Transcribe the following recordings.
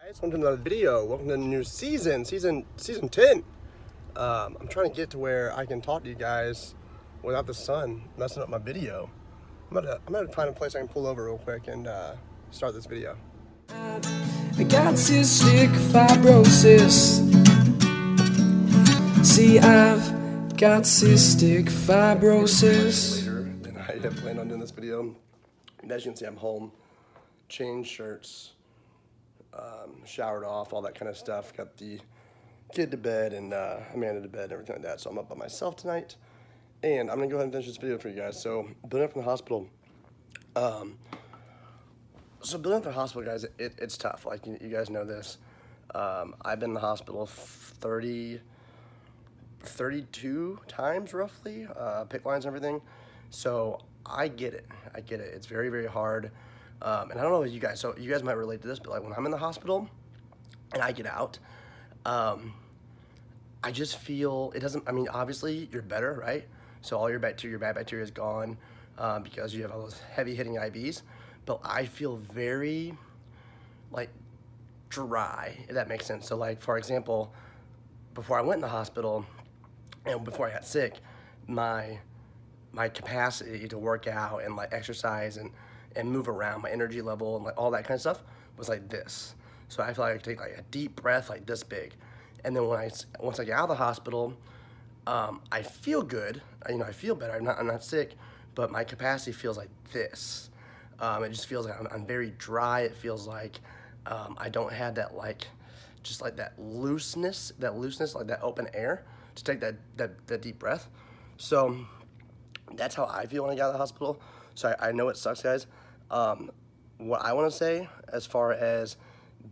Guys, welcome to another video. Welcome to the new season 10. I'm trying to get to where I can talk to you guys without the sun messing up my video. I'm gonna find a place I can pull over real quick and start this video. I got cystic fibrosis. See, I've got cystic fibrosis. Later than I had planned on doing this video. And as you can see, I'm home, changed shirts, showered off, all that kind of stuff. Got the kid to bed and Amanda to bed and everything like that. So I'm up by myself tonight. And I'm gonna go ahead and finish this video for you guys. So, building up from the hospital. So building up from the hospital, guys, it's tough. Like, you guys know this. I've been in the hospital 32 times roughly, PICC lines and everything. So I get it. It's very, very hard. And I don't know about you guys, so you guys might relate to this, but like when I'm in the hospital and I get out, I just feel, it doesn't, I mean, obviously you're better, right? So all your bad bacteria is gone because you have all those heavy hitting IVs, but I feel very like dry, if that makes sense. So like, for example, before I went in the hospital and before I got sick, my capacity to work out and like exercise and move around, my energy level and like all that kind of stuff was like this. So I feel like I could take like a deep breath like this big. And then once I get out of the hospital, I feel good. I feel better. I'm not sick, but my capacity feels like this. It just feels like I'm very dry. It feels like I don't have that just like that looseness, like that open air to take that deep breath. So that's how I feel when I get out of the hospital. So I know it sucks, guys. What I want to say as far as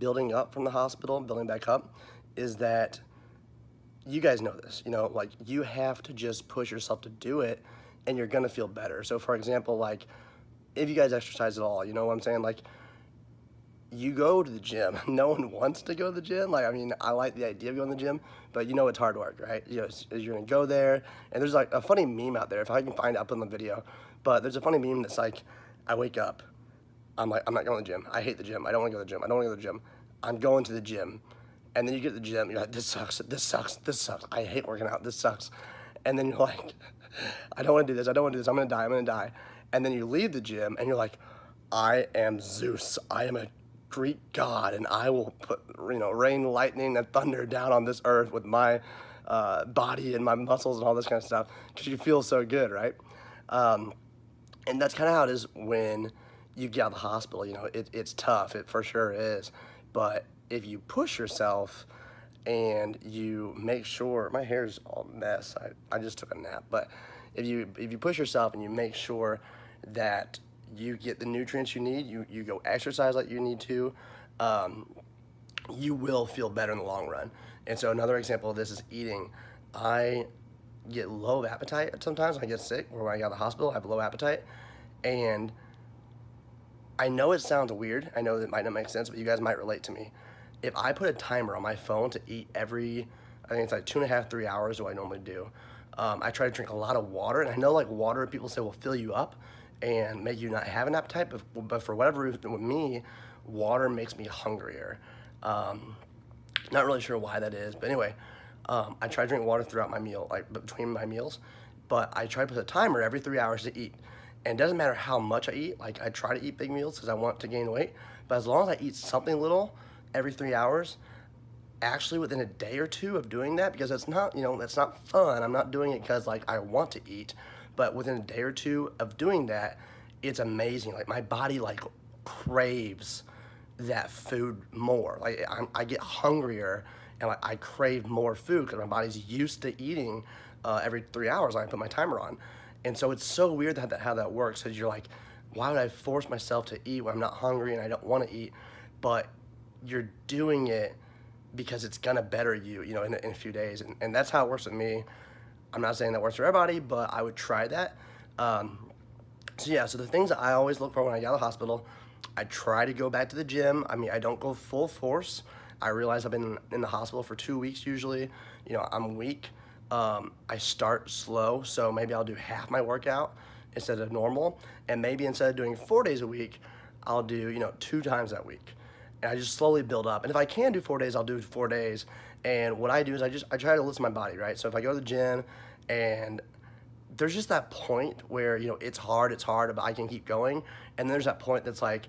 building up from the hospital, building back up, is that you guys know this, like you have to just push yourself to do it and you're going to feel better. So for example, like if you guys exercise at all, you know what I'm saying? Like you go to the gym. No one wants to go to the gym. Like, I mean, I like the idea of going to the gym, but it's hard work, right? You're going to go there and there's like a funny meme out there. If I can find it, I'll put in the video, but there's a funny meme that's like, I wake up, I'm like, I'm not going to the gym. I hate the gym. I don't want to go to the gym. I don't want to go to the gym. I'm going to the gym. And then you get to the gym, you're like, this sucks. I hate working out, this sucks. And then you're like, I don't want to do this, I'm gonna die. And then you leave the gym and you're like, I am Zeus, I am a Greek god, and I will put, rain, lightning, and thunder down on this earth with my body and my muscles and all this kind of stuff, because you feel so good, right? And that's kind of how it is when you get out of the hospital. It's tough, it for sure is, but if you push yourself and you make sure, my hair's all a mess, I just took a nap, but if you push yourself and you make sure that you get the nutrients you need, you go exercise like you need to, you will feel better in the long run. And so another example of this is eating. I get low appetite sometimes when I get sick, or when I get out of the hospital, I have low appetite, and I know it sounds weird, I know that might not make sense, but you guys might relate to me. If I put a timer on my phone to eat I think it's like 2.5, 3 hours, what I normally do. I try to drink a lot of water, and I know like water, people say will fill you up and make you not have an appetite, but for whatever reason with me, water makes me hungrier. Not really sure why that is, but anyway, I try to drink water throughout my meal, like between my meals, but I try to put a timer every 3 hours to eat. And it doesn't matter how much I eat, like I try to eat big meals because I want to gain weight, but as long as I eat something little every 3 hours, actually within a day or two of doing that, because it's not, that's not fun. I'm not doing it because like I want to eat, but within a day or two of doing that, it's amazing. Like my body like craves that food more. Like I get hungrier and like I crave more food because my body's used to eating every 3 hours. I put my timer on. And so it's so weird how that works, because you're like, why would I force myself to eat when I'm not hungry and I don't want to eat? But you're doing it because it's gonna better you, in a few days, and that's how it works with me. I'm not saying that works for everybody, but I would try that. So yeah, so the things that I always look for when I get out of the hospital, I try to go back to the gym. I mean, I don't go full force. I realize I've been in the hospital for 2 weeks usually. I'm weak. I start slow, so maybe I'll do half my workout instead of normal, and maybe instead of doing 4 days a week, I'll do 2 times that week. and I just slowly build up. And if I can do 4 days, I'll do 4 days. And what I do is I try to listen to my body, right? So if I go to the gym and there's just that point where, you know, it's hard, but I can keep going. And there's that point that's like,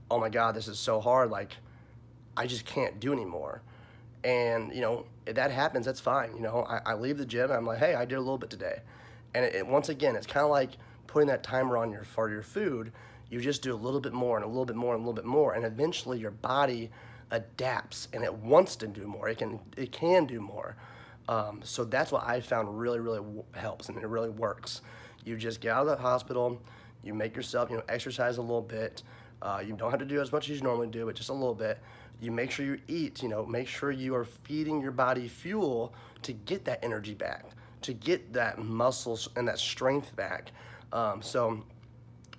oh my God, this is so hard. Like, I just can't do anymore. And, you know, if that happens, that's fine. You know, I leave the gym and I'm like, hey, I did a little bit today. And once again, it's kind of like putting that timer on for your food. You just do a little bit more and a little bit more and a little bit more. And eventually your body adapts and it wants to do more. It can do more. So that's what I found really helps, and it really works. You just get out of the hospital, you make yourself, you know, exercise a little bit. You don't have to do as much as you normally do, but just a little bit. You make sure you eat, you know, make sure you are feeding your body fuel to get that energy back, to get that muscles and that strength back. So,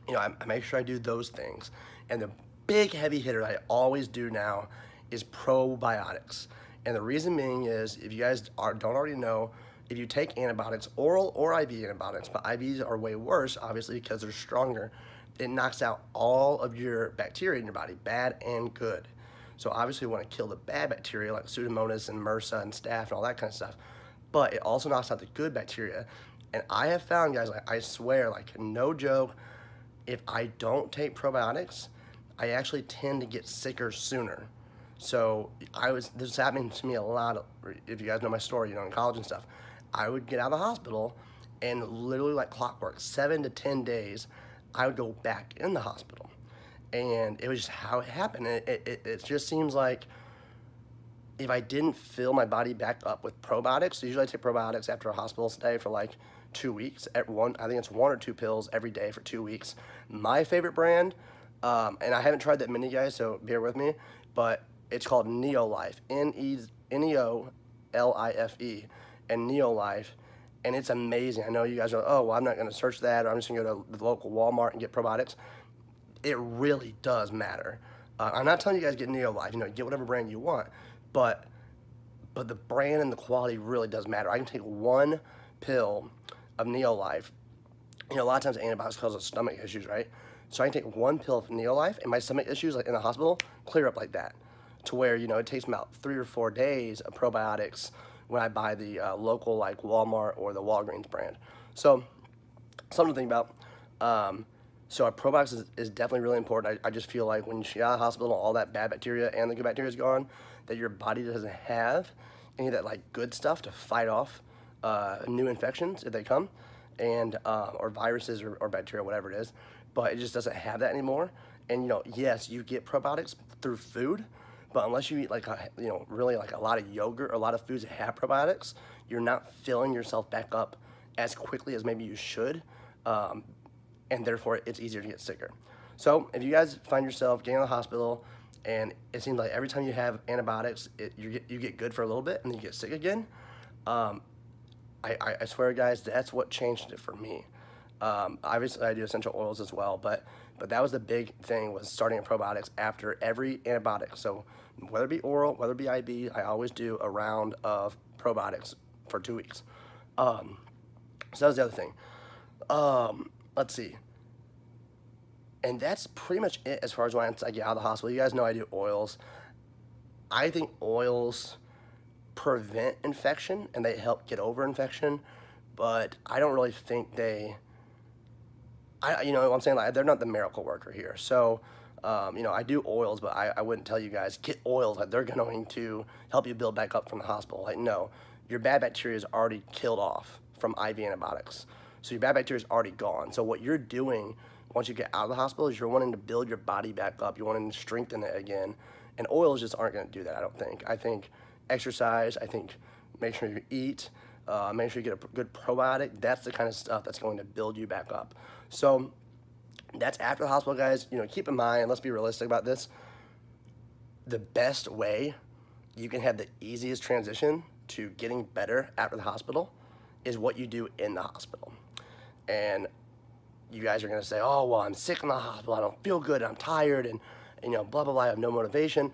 you know, I make sure I do those things. And the big heavy hitter I always do now is probiotics. And the reason being is, if you guys don't already know, if you take antibiotics, oral or IV antibiotics, but IVs are way worse, obviously, because they're stronger, it knocks out all of your bacteria in your body, bad and good. So obviously we want to kill the bad bacteria like Pseudomonas and MRSA and staph and all that kind of stuff. But it also knocks out the good bacteria. And I have found, guys, like, I swear, like, no joke, if I don't take probiotics, I actually tend to get sicker sooner. So this is happening to me a lot. If you guys know my story, you know, in college and stuff, I would get out of the hospital and literally like clockwork, 7 to 10 days, I would go back in the hospital. And it was just how it happened. It just seems like if I didn't fill my body back up with probiotics, usually I take probiotics after a hospital stay for like 2 weeks. I think it's 1 or 2 pills every day for 2 weeks. My favorite brand, and I haven't tried that many, guys, so bear with me, but it's called Neolife, Neolife, and Neolife, and it's amazing. I know you guys are like, oh, well, I'm not going to search that, or I'm just going to go to the local Walmart and get probiotics. It really does matter. I'm not telling you guys to get Neolife, you know, get whatever brand you want, but the brand and the quality really does matter. I can take 1 pill of Neolife. You know, a lot of times antibiotics cause us stomach issues, right? So I can take 1 pill of Neolife, and my stomach issues, like in the hospital, clear up like that. To where, you know, it takes me about 3 or 4 days of probiotics when I buy the local, like, Walmart or the Walgreens brand. So, something to think about. So, our probiotics is definitely really important. I just feel like when you get out of the hospital, all that bad bacteria and the good bacteria is gone, that your body doesn't have any of that, like, good stuff to fight off new infections if they come, and or viruses or bacteria, whatever it is. But it just doesn't have that anymore. And, you know, yes, you get probiotics through food, but unless you eat like you know, really like a lot of yogurt or a lot of foods that have probiotics, you're not filling yourself back up as quickly as maybe you should, and therefore it's easier to get sicker. So if you guys find yourself getting in the hospital and it seems like every time you have antibiotics, you get good for a little bit and then you get sick again, I swear, guys, that's what changed it for me. Obviously, I do essential oils as well, but that was the big thing, was starting a probiotics after every antibiotic. So whether it be oral, whether it be IV, I always do a round of probiotics for 2 weeks. So that was the other thing. Let's see. And that's pretty much it as far as when I get out of the hospital. You guys know I do oils. I think oils prevent infection and they help get over infection, but I don't really think you know what I'm saying? Like, they're not the miracle worker here. So, you know, I do oils, but I wouldn't tell you guys, get oils, like they're going to help you build back up from the hospital. Like, no, your bad bacteria is already killed off from IV antibiotics. So your bad bacteria is already gone. So what you're doing once you get out of the hospital is you're wanting to build your body back up. You're wanting to strengthen it again. And oils just aren't going to do that, I don't think. I think exercise, I think make sure you eat, make sure you get a good probiotic. That's the kind of stuff that's going to build you back up. So that's after the hospital, guys. You know, keep in mind, let's be realistic about this. The best way you can have the easiest transition to getting better after the hospital is what you do in the hospital. And you guys are going to say, oh, well, I'm sick in the hospital, I don't feel good, I'm tired, and you know, blah, blah, blah, I have no motivation.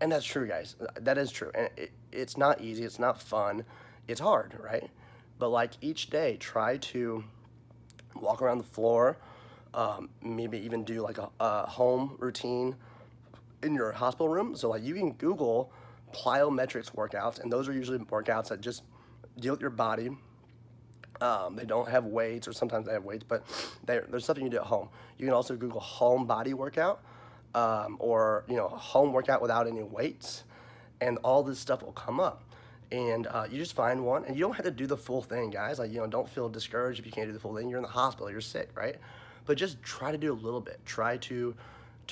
And that's true, guys. That is true. And it's not easy, it's not fun, it's hard, right? But like each day, try to walk around the floor, maybe even do like a home routine in your hospital room. So like you can Google plyometrics workouts, and those are usually workouts that just deal with your body. They don't have weights, or sometimes they have weights, but there's stuff you can do at home. You can also Google home body workout, or home workout without any weights, and all this stuff will come up. And you just find one, and you don't have to do the full thing, guys. Like, don't feel discouraged if you can't do the full thing. You're in the hospital, you're sick, right? But just try to do a little bit. Try to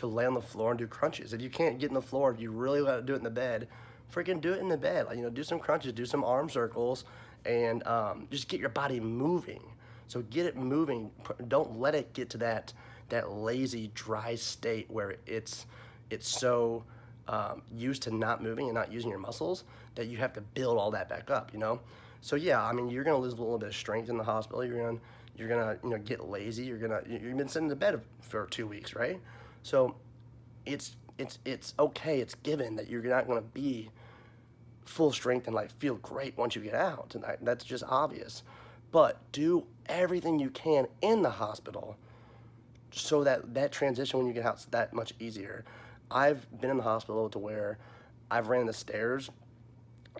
lay on the floor and do crunches. If you can't get in the floor, if you really want to do it in the bed, freaking do it in the bed. Like, do some crunches, do some arm circles, and just get your body moving. So get it moving. Don't let it get to that lazy, dry state where it's so used to not moving and not using your muscles that you have to build all that back up. So yeah, I mean, you're gonna lose a little bit of strength in the hospital. You're gonna get lazy. You've been sitting in bed for 2 weeks, right? So it's okay. It's given that you're not gonna be full strength and like feel great once you get out, and that's just obvious. But do everything you can in the hospital so that transition when you get out is that much easier. I've been in the hospital to where I've ran the stairs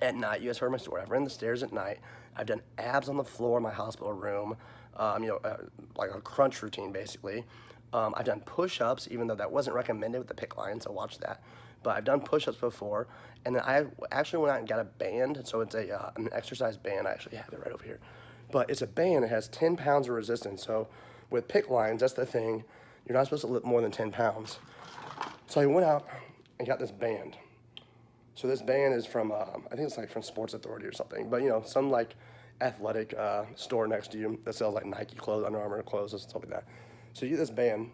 at night. You guys heard my story. I've ran the stairs at night. I've done abs on the floor in my hospital room, like a crunch routine basically. I've done push-ups, even though that wasn't recommended with the PICC line, so watch that. But I've done push-ups before, and then I actually went out and got a band. So it's an exercise band. I actually have it right over here. But it's a band. It has 10 pounds of resistance. So with PICC lines, that's the thing. You're not supposed to lift more than 10 pounds. So I went out and got this band. So this band is from, I think it's like from Sports Authority or something. But some like athletic store next to you that sells like Nike clothes, Under Armour clothes, and stuff like that. So you get this band.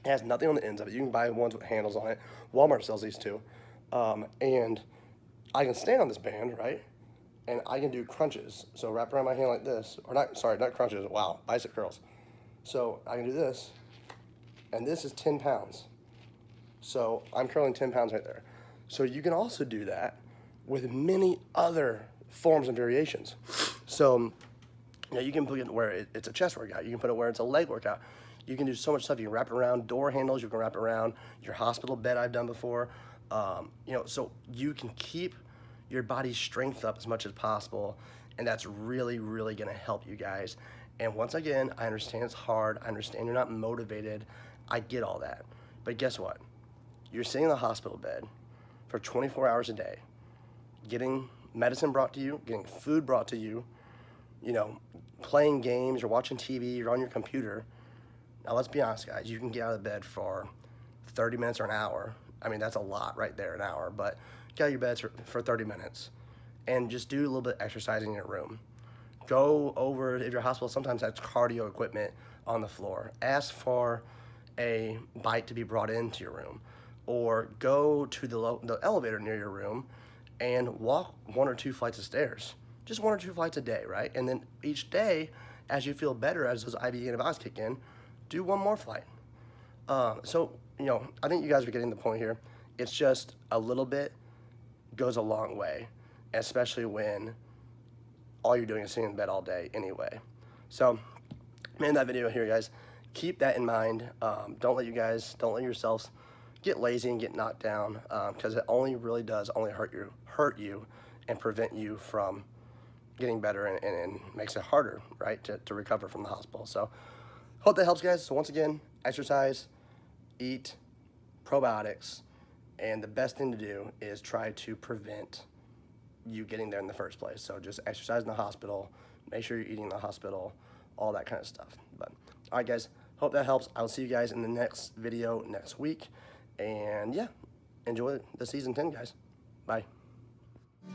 It has nothing on the ends of it. You can buy ones with handles on it. Walmart sells these too. And I can stand on this band, right? And I can do crunches. So wrap around my hand like this. Or not crunches. Wow, bicep curls. So I can do this. And this is 10 pounds. So I'm curling 10 pounds right there. So you can also do that with many other forms and variations. So you can put it where it's a chest workout. You can put it where it's a leg workout. You can do so much stuff. You can wrap around door handles. You can wrap around your hospital bed. I've done before. So you can keep your body's strength up as much as possible, and that's really, really going to help you guys. And once again, I understand it's hard. I understand you're not motivated. I get all that. But guess what? You're sitting in the hospital bed for 24 hours a day, getting medicine brought to you, getting food brought to you, playing games, you're watching TV, you're on your computer. Now, let's be honest, guys. You can get out of bed for 30 minutes or an hour. I mean, that's a lot right there, an hour. But get out of your bed for 30 minutes and just do a little bit of exercise in your room. Go over, if your hospital sometimes has cardio equipment on the floor, ask for a bike to be brought into your room. Or go to the elevator near your room and walk 1 or 2 flights of stairs. Just 1 or 2 flights a day, right? And then each day, as you feel better, as those IV antibiotics kick in, do 1 more flight. So, I think you guys are getting the point here. It's just a little bit goes a long way, especially when all you're doing is sitting in bed all day anyway. So, in that video here, guys, keep that in mind. Don't let yourselves get lazy and get knocked down, because it only really does hurt you and prevent you from getting better, and makes it harder, right, to recover from the hospital. So hope that helps, guys. So once again, exercise, eat, probiotics, and the best thing to do is try to prevent you getting there in the first place. So just exercise in the hospital, make sure you're eating in the hospital, all that kind of stuff. But all right, guys, hope that helps. I'll see you guys in the next video next week. And yeah, enjoy the season 10, guys. Bye.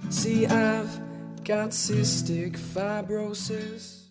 See, I've got cystic fibrosis.